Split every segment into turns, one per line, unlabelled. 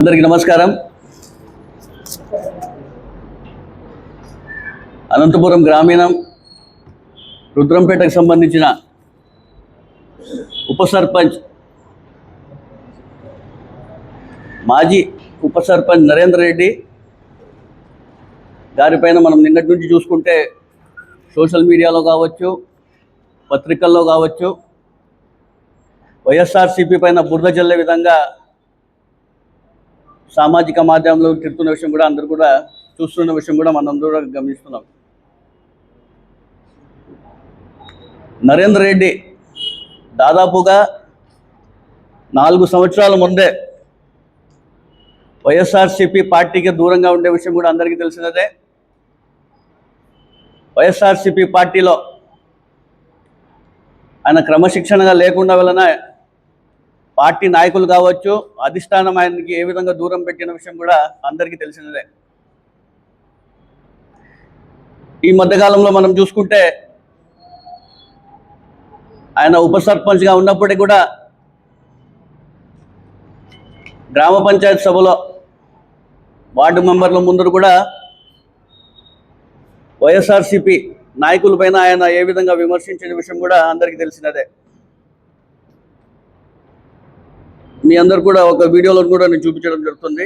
అందరికీ నమస్కారం. అనంతపురం గ్రామీణం రుద్రంపేటకు సంబంధించిన ఉప సర్పంచ్ మాజీ ఉప సర్పంచ్ నరేంద్ర రెడ్డి గారిపైన మనం నిన్నటి నుంచి చూసుకుంటే సోషల్ మీడియాలో కావచ్చు, పత్రికల్లో కావచ్చు, వైఎస్ఆర్సీపీ పైన బురద జల్లే విధంగా సామాజిక మాధ్యమంలో తిరుగుతున్న విషయం కూడా అందరూ కూడా చూస్తున్న విషయం కూడా మనందరూ గమనిస్తున్నాం. నరేంద్ర రెడ్డి దాదాపుగా 4 సంవత్సరాల ముందే వైఎస్ఆర్సీపీ పార్టీకి దూరంగా ఉండే విషయం కూడా అందరికీ తెలిసినదే. వైఎస్ఆర్సీపీ పార్టీలో ఆయన క్రమశిక్షణగా లేకుండా వలన పార్టీ నాయకులు కావచ్చు, అధిష్టానం ఆయనకి ఏ విధంగా దూరం పెట్టిన విషయం కూడా అందరికీ తెలిసినదే. ఈ మధ్యకాలంలో మనం చూసుకుంటే ఆయన ఉప సర్పంచ్గా ఉన్నప్పటికీ కూడా గ్రామ పంచాయతీ సభలో వార్డు మెంబర్ల ముందర కూడా వైఎస్ఆర్సీపీ నాయకులపైన ఆయన ఏ విధంగా విమర్శించిన విషయం కూడా అందరికీ తెలిసినదే. మీ అందరు కూడా ఒక వీడియోలో కూడా నేను చూపించడం జరుగుతుంది.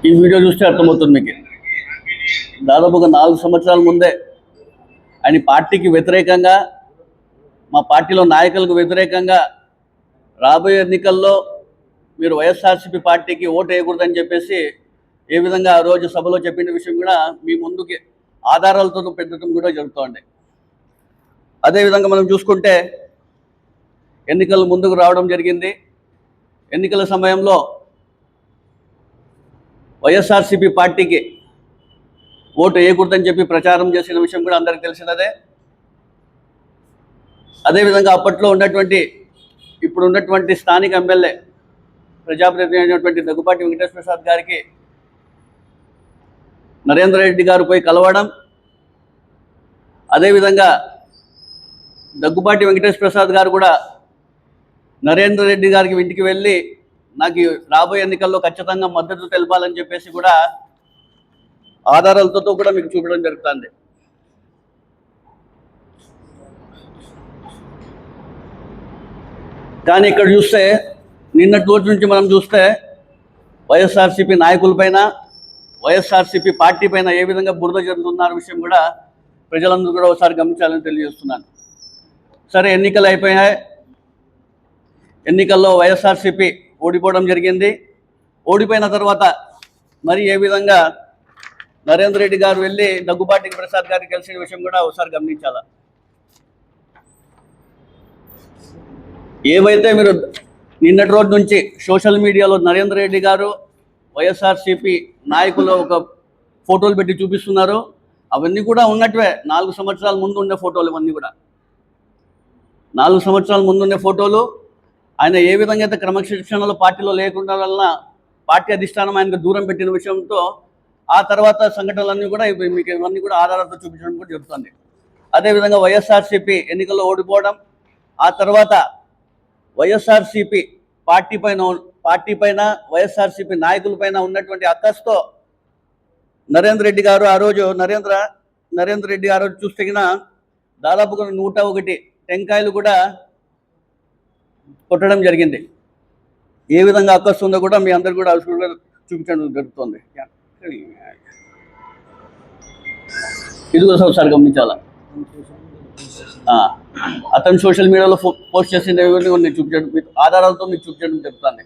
ఈ వీడియో చూస్తే అర్థమవుతుంది మీకు. దాదాపుగా 4 సంవత్సరాల ముందే ఆయన పార్టీకి వ్యతిరేకంగా, మా పార్టీలో నాయకులకు వ్యతిరేకంగా రాబోయే ఎన్నికల్లో మీరు వైఎస్ఆర్సీపీ పార్టీకి ఓటు వేయకూడదని చెప్పేసి ఏ విధంగా ఆ రోజు సభలో చెప్పిన విషయం కూడా మీ ముందుకి ఆధారాలతో పెట్టడం కూడా జరుగుతుంది. అదేవిధంగా మనం చూసుకుంటే ఎన్నికలు ముందుకు రావడం జరిగింది. ఎన్నికల సమయంలో వైఎస్ఆర్సీపీ పార్టీకి ఓటు వేయకూడదని చెప్పి ప్రచారం చేసిన విషయం కూడా అందరికీ తెలిసినదే. అదేవిధంగా అప్పట్లో ఇప్పుడు ఉన్నటువంటి స్థానిక ఎమ్మెల్యే ప్రజాప్రతినిధి అయినటువంటి దగ్గుబాటి వెంకటేశ్వర ప్రసాద్ గారికి నరేంద్ర రెడ్డి గారు పోయి కలవడం, అదేవిధంగా దగ్గుబాటి వెంకటేశ్వర ప్రసాద్ గారు కూడా నరేంద్ర రెడ్డి గారికి ఇంటికి వెళ్ళి నాకు రాబోయే ఎన్నికల్లో ఖచ్చితంగా మద్దతు తెలపాలని చెప్పేసి కూడా ఆధారాలతో కూడా మీకు చూపడం జరుగుతుంది. కానీ ఇక్కడ చూస్తే నిన్నటి రోజు నుంచి మనం చూస్తే వైఎస్ఆర్సీపీ నాయకులపైన, వైఎస్ఆర్సీపీ పార్టీ పైన ఏ విధంగా బురద జరుగుతున్న విషయం కూడా ప్రజలందరూ కూడా ఒకసారి గమనించాలని తెలియజేస్తున్నాను. సరే, ఎన్నికలు అయిపోయాయి. ఎన్నికల్లో వైఎస్ఆర్సీపీ ఓడిపోవడం జరిగింది. ఓడిపోయిన తర్వాత మరి ఏ విధంగా నరేంద్ర రెడ్డి గారు వెళ్ళి దగ్గుబాటి ప్రసాద్ గారికి కలిసిన విషయం కూడా ఒకసారి గమనించాల. ఏవైతే మీరు నిన్నటి రోజు నుంచి సోషల్ మీడియాలో నరేంద్ర రెడ్డి గారు వైఎస్ఆర్సీపీ నాయకులు ఒక ఫోటోలు పెట్టి చూపిస్తున్నారు, అవన్నీ కూడా ఉన్నట్టువే. 4 సంవత్సరాల ముందు ఉండే ఫోటోలు ఇవన్నీ కూడా. 4 సంవత్సరాల ముందు ఉండే ఫోటోలు. ఆయన ఏ విధంగా అయితే క్రమశిక్షణలో పార్టీలో లేకుండా వలన పార్టీ అధిష్టానం ఆయనకు దూరం పెట్టిన విషయంతో ఆ తర్వాత సంఘటనలన్నీ కూడా మీకు ఇవన్నీ కూడా ఆధారాలతో చూపించడం కూడా జరుగుతుంది. అదేవిధంగా వైఎస్ఆర్సీపీ ఎన్నికల్లో ఓడిపోవడం, ఆ తర్వాత వైఎస్ఆర్సీపీ పార్టీ పైన వైఎస్ఆర్సీపీ నాయకులపైన ఉన్నటువంటి అక్కస్తో నరేంద్ర రెడ్డి గారు ఆ రోజు నరేంద్ర రెడ్డి గారు చూస్తే దాదాపుగా 101 టెంకాయలు కూడా కొట్టడం జరిగింది. ఏ విధంగా అక్కస్తు ఉందో కూడా మీ అందరు కూడా చూపించడం జరుగుతుంది. ఇది కూడా ఒకసారి గమనించాలా. అతను సోషల్ మీడియాలో పోస్ట్ చేసిన నేను చూపించడం, ఆధారాలతో మీకు చూపించడం జరుగుతుంది.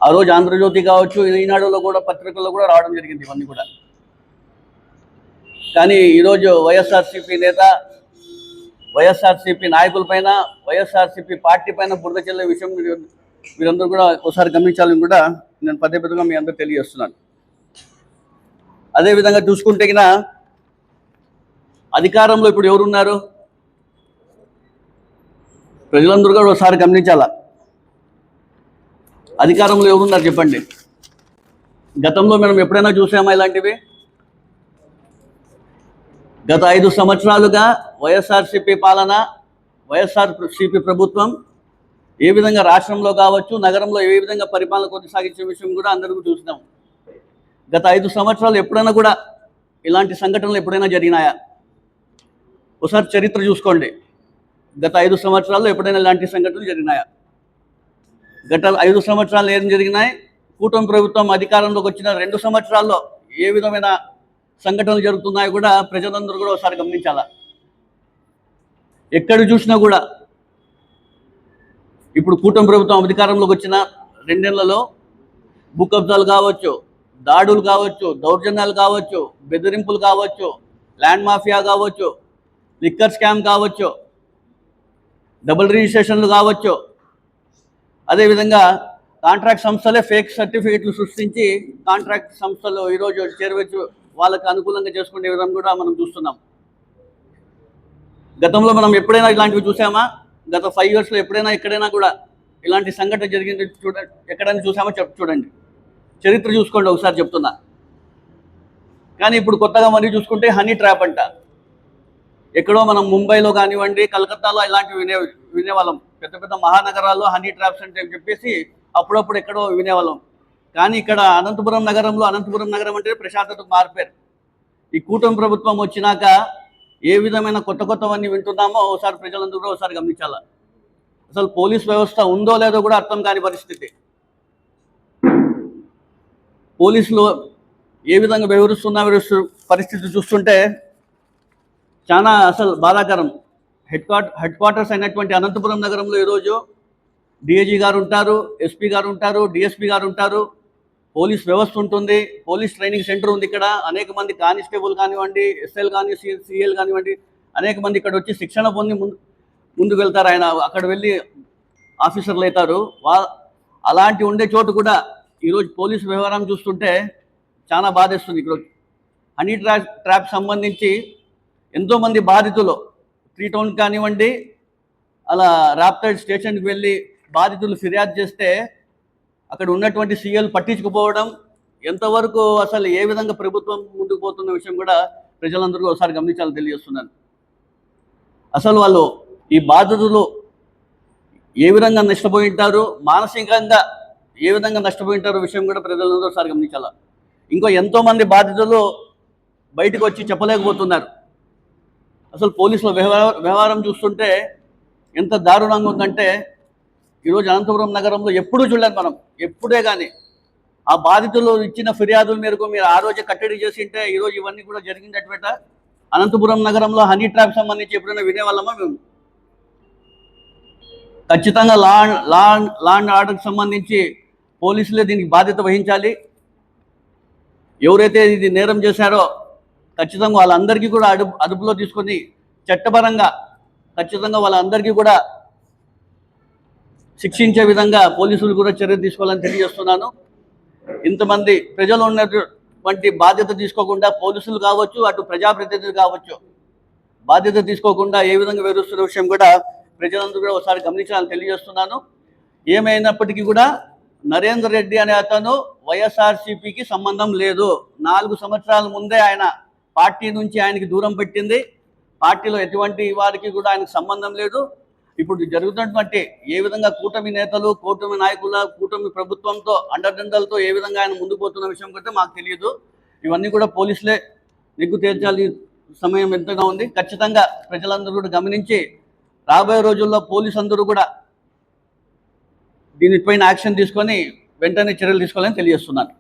ఆ రోజు ఆంధ్రజ్యోతి కావచ్చు, ఈనాడులో కూడా, పత్రికల్లో కూడా రావడం జరిగింది ఇవన్నీ కూడా. కానీ ఈరోజు వైఎస్ఆర్సీపీ నేత, వైఎస్ఆర్సీపీ నాయకులపైన, వైఎస్ఆర్సీపీ పార్టీ పైన బురద చెల్లే విషయం మీరందరూ కూడా ఒకసారి గమనించాలని కూడా నేను పదేపదేగా మీ అందరూ తెలియజేస్తున్నాను. అదేవిధంగా చూసుకుంటే అధికారంలో ఇప్పుడు ఎవరున్నారు? ప్రజలందరూ కూడా ఒకసారి గమనించాలా. అధికారంలో ఎవరున్నారు చెప్పండి. గతంలో మనం ఎప్పుడైనా చూసామా ఇలాంటివి? గత 5 సంవత్సరాలుగా వైఎస్ఆర్సీపీ పాలన, వైఎస్ఆర్సీపీ ప్రభుత్వం ఏ విధంగా రాష్ట్రంలో కావచ్చు, నగరంలో ఏ విధంగా పరిపాలన కొనసాగించే విషయం కూడా అందరికీ చూసినాం. గత 5 సంవత్సరాలు ఎప్పుడైనా కూడా ఇలాంటి సంఘటనలు ఎప్పుడైనా జరిగినాయా? ఒకసారి చరిత్ర చూసుకోండి. గత 5 సంవత్సరాల్లో ఎప్పుడైనా ఇలాంటి సంఘటనలు జరిగినాయా? గత 5 సంవత్సరాలు ఏం జరిగినాయి? కూటమి ప్రభుత్వం అధికారంలోకి వచ్చిన 2 సంవత్సరాల్లో ఏ విధమైన సంఘటనలు జరుగుతున్నాయో కూడా ప్రజలందరూ కూడా ఒకసారి గమనించాలా. ఎక్కడ చూసినా కూడా ఇప్పుడు కూటమి ప్రభుత్వం అధికారంలోకి వచ్చిన 2 నెలలలో భూ కబ్జాలు కావచ్చు, దాడులు కావచ్చు, దౌర్జన్యాలు కావచ్చు, బెదిరింపులు కావచ్చు, ల్యాండ్ మాఫియా కావచ్చు, లిక్కర్ స్కామ్ కావచ్చు, డబుల్ రిజిస్ట్రేషన్లు కావచ్చు, అదేవిధంగా కాంట్రాక్ట్ సంస్థలే ఫేక్ సర్టిఫికెట్లు సృష్టించి కాంట్రాక్ట్ సంస్థలు ఈరోజు చేరవచ్చు వాళ్ళకి అనుకూలంగా చేసుకునే విధంగా కూడా మనం చూస్తున్నాం. గతంలో మనం ఎప్పుడైనా ఇలాంటివి చూసామా? గత 5 ఇయర్స్లో ఎప్పుడైనా ఎక్కడైనా కూడా ఇలాంటి సంఘటన జరిగింది ఎక్కడైనా చూసామో చూడండి. చరిత్ర చూసుకోండి ఒకసారి చెప్తున్నా. కానీ ఇప్పుడు కొత్తగా మరీ చూసుకుంటే హనీ ట్రాప్ అంట. ఎక్కడో మనం ముంబైలో కానివ్వండి, కలకత్తాలో ఇలాంటివి వినేవాళ్ళం. పెద్ద పెద్ద మహానగరాల్లో హనీ ట్రాప్స్ అంటే చెప్పేసి అప్పుడప్పుడు ఎక్కడో వినేవాళ్ళం. కానీ ఇక్కడ అనంతపురం నగరంలో, అనంతపురం నగరం అంటే ప్రశాంతతకు మారిపోయారు. ఈ కూటమి ప్రభుత్వం వచ్చినాక ఏ విధమైన కొత్తవన్నీ వింటున్నామో ఒకసారి ప్రజలందరూ కూడా ఒకసారి గమనించాల. అసలు పోలీస్ వ్యవస్థ ఉందో లేదో కూడా అర్థం కాని పరిస్థితి. పోలీసులు ఏ విధంగా వ్యవహరిస్తున్న పరిస్థితి చూస్తుంటే చాలా అసలు బాధాకరం. హెడ్ క్వార్టర్స్ అయినటువంటి అనంతపురం నగరంలో ఈరోజు డిఐజీ గారు ఉంటారు, ఎస్పీ గారు ఉంటారు, డిఎస్పీ గారు ఉంటారు, పోలీస్ వ్యవస్థ ఉంటుంది, పోలీస్ ట్రైనింగ్ సెంటర్ ఉంది. ఇక్కడ అనేక మంది కానిస్టేబుల్ కానివ్వండి, ఎస్ఎల్ కానీ, సిఎల్ కానివ్వండి, అనేక మంది ఇక్కడ వచ్చి శిక్షణ పొంది ముందుకు వెళ్తారు. ఆయన అక్కడ వెళ్ళి ఆఫీసర్లు అవుతారు. అలాంటి ఉండే చోటు కూడా ఈరోజు పోలీసు వ్యవహారం చూస్తుంటే చాలా బాధేస్తుంది. ఇక్కడ హనీ ట్రాప్ సంబంధించి ఎంతోమంది బాధితులు 3 టౌన్ కానివ్వండి, అలా రాప్తాడ్ స్టేషన్కి వెళ్ళి బాధితులు ఫిర్యాదు చేస్తే అక్కడ ఉన్నటువంటి సీఎల్ పట్టించుకుపోవడం, ఎంతవరకు అసలు ఏ విధంగా ప్రభుత్వం ముందుకు పోతున్న విషయం కూడా ప్రజలందరూ ఒకసారి గమనించాలని తెలియజేస్తున్నాను. అసలు వాళ్ళు ఈ బాధితులు ఏ విధంగా నష్టపోయి ఉంటారు, మానసికంగా ఏ విధంగా నష్టపోయి ఉంటారో విషయం కూడా ప్రజలందరూ ఒకసారి గమనించాలి. ఇంకో ఎంతోమంది బాధితులు బయటకు వచ్చి చెప్పలేకపోతున్నారు. అసలు పోలీసుల వ్యవహారం చూస్తుంటే ఎంత దారుణంగా ఉందంటే ఈరోజు అనంతపురం నగరంలో ఎప్పుడూ చూడలేదు మనం. ఎప్పుడే కానీ ఆ బాధితులు ఇచ్చిన ఫిర్యాదుల మేరకు మీరు ఆ రోజే కట్టడి చేసి ఉంటే ఈరోజు ఇవన్నీ కూడా జరిగిందట. అనంతపురం నగరంలో హనీ ట్రాప్ సంబంధించి ఎప్పుడైనా వినేవాళ్ళమా మేము? ఖచ్చితంగా లా అండ్ ఆర్డర్కి సంబంధించి పోలీసులే దీనికి బాధ్యత వహించాలి. ఎవరైతే ఇది నేరం చేశారో ఖచ్చితంగా వాళ్ళందరికీ కూడా అదుపులో తీసుకొని చట్టపరంగా ఖచ్చితంగా వాళ్ళందరికీ కూడా శిక్షించే విధంగా పోలీసులు కూడా చర్య తీసుకోవాలని తెలియజేస్తున్నాను. ఇంతమంది ప్రజలు ఉన్నటువంటి బాధ్యత తీసుకోకుండా పోలీసులు కావచ్చు, అటు ప్రజాప్రతినిధులు కావచ్చు, బాధ్యత తీసుకోకుండా ఏ విధంగా వివరిస్తున్న విషయం కూడా ప్రజలందరూ కూడా ఒకసారి గమనించాలని తెలియజేస్తున్నాను. ఏమైనప్పటికీ కూడా నరేందర్ రెడ్డి అనే అతను వైఎస్ఆర్సీపీకి సంబంధం లేదు. 4 సంవత్సరాల ముందే ఆయన పార్టీ నుంచి ఆయనకి దూరం పెట్టింది. పార్టీలో ఎటువంటి వారికి కూడా ఆయనకు సంబంధం లేదు. ఇప్పుడు జరుగుతున్నటువంటి ఏ విధంగా కూటమి నేతలు, కూటమి నాయకుల, కూటమి ప్రభుత్వంతో అండదండలతో ఏ విధంగా ఆయన ముందుకు పోతున్న విషయం కూడా మాకు తెలియదు. ఇవన్నీ కూడా పోలీసులే నిగ్గు తేల్చాలి. సమయం ఎంతగా ఉంది. ఖచ్చితంగా ప్రజలందరూ కూడా గమనించి రాబోయే రోజుల్లో పోలీసు అందరూ కూడా దీనిపైన యాక్షన్ తీసుకొని వెంటనే చర్యలు తీసుకోవాలని తెలియజేస్తున్నాను.